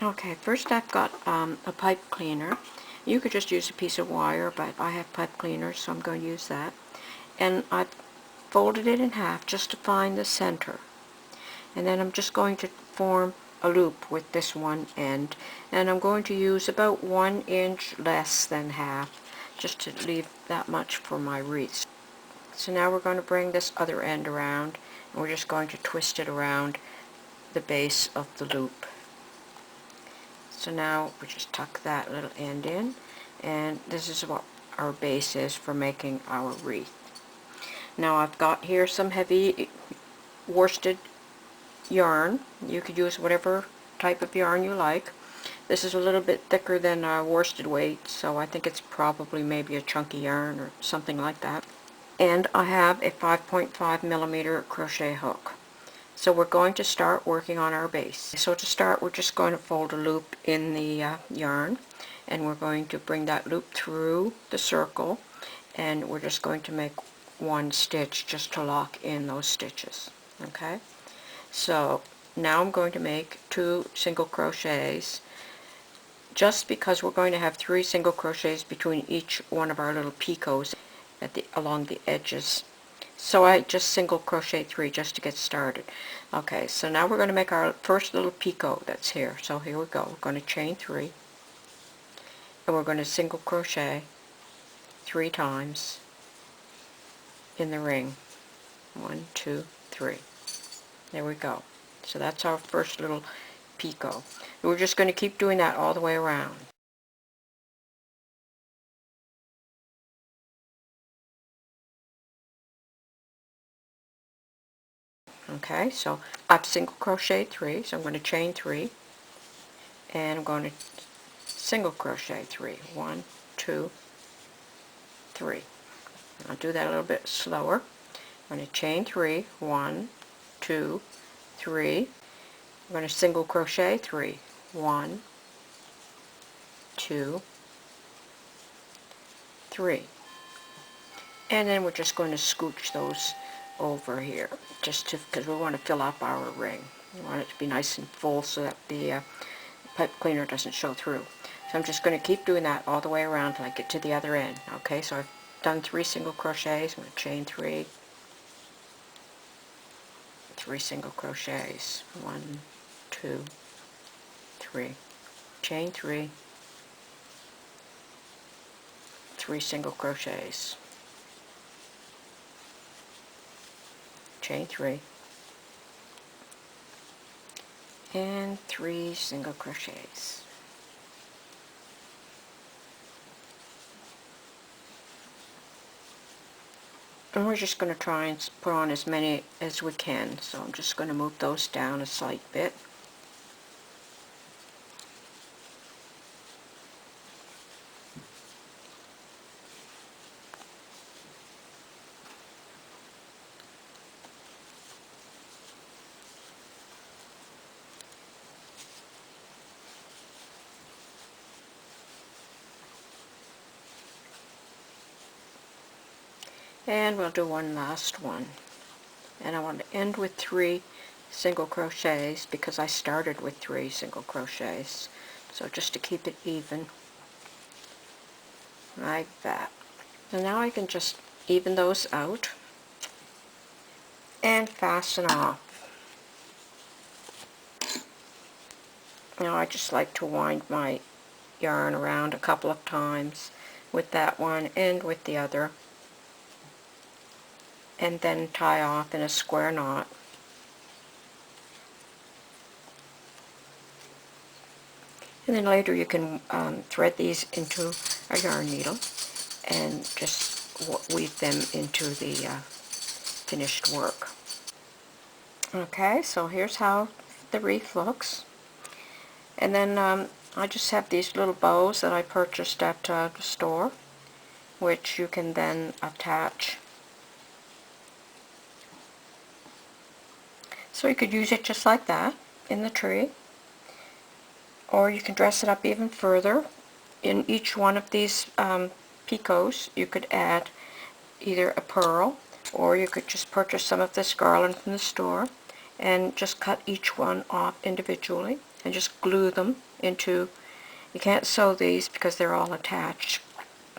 Okay, first I've got a pipe cleaner. You could just use a piece of wire, but I have pipe cleaners, so I'm going to use that. And I've folded it in half just to find the center. And then I'm just going to form a loop with this one end. And I'm going to use about 1 inch less than half, just to leave that much for my wreath. So now we're going to bring this other end around, and we're just going to twist it around the base of the loop. So now we just tuck that little end in, and this is what our base is for making our wreath. Now I've got here some heavy worsted yarn. You could use whatever type of yarn you like. This is a little bit thicker than worsted weight, so I think it's probably maybe a chunky yarn or something like that. And I have a 5.5 millimeter crochet hook. So we're going to start working on our base. So to start, we're just going to fold a loop in the yarn, and we're going to bring that loop through the circle, and we're just going to make one stitch just to lock in those stitches. Okay? So now I'm going to make 2 single crochets, just because we're going to have 3 single crochets between each one of our little picots along the edges. So I just single crochet 3 just to get started. Okay, so now we're going to make our first little picot that's here. So here we go. We're going to chain 3, and we're going to single crochet 3 times in the ring. 1, 2, 3. There we go. So that's our first little picot. We're just going to keep doing that all the way around. Okay, so I've single crocheted 3, so I'm going to chain 3, and I'm going to single crochet 3. 1, 2, 3. I'll do that a little bit slower. I'm going to chain 3. 1, 2, 3. I'm going to single crochet 3. 1, 2, 3. And then we're just going to scooch those over here, just because we want to fill up our ring. We want it to be nice and full so that the pipe cleaner doesn't show through. So I'm just going to keep doing that all the way around till I get to the other end. Okay, so I've done 3 single crochets. I'm going to chain 3, 3 single crochets. 1, 2, 3. Chain 3, 3 single crochets. Chain 3, and 3 single crochets. And we're just going to try and put on as many as we can, so I'm just going to move those down a slight bit. And we'll do one last one. And I want to end with 3 single crochets because I started with 3 single crochets. So just to keep it even, like that. So now I can just even those out and fasten off. Now I just like to wind my yarn around a couple of times with that one and with the other, and then tie off in a square knot. And then later you can thread these into a yarn needle and just weave them into the finished work. Okay, so here's how the wreath looks. And then I just have these little bows that I purchased at the store, which you can then attach. So you could use it just like that in the tree, or you can dress it up even further. In each one of these picots you could add either a pearl, or you could just purchase some of this garland from the store and just cut each one off individually and just glue them into, you can't sew these because they're all attached,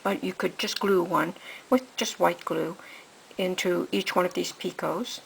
but you could just glue one with just white glue into each one of these picots.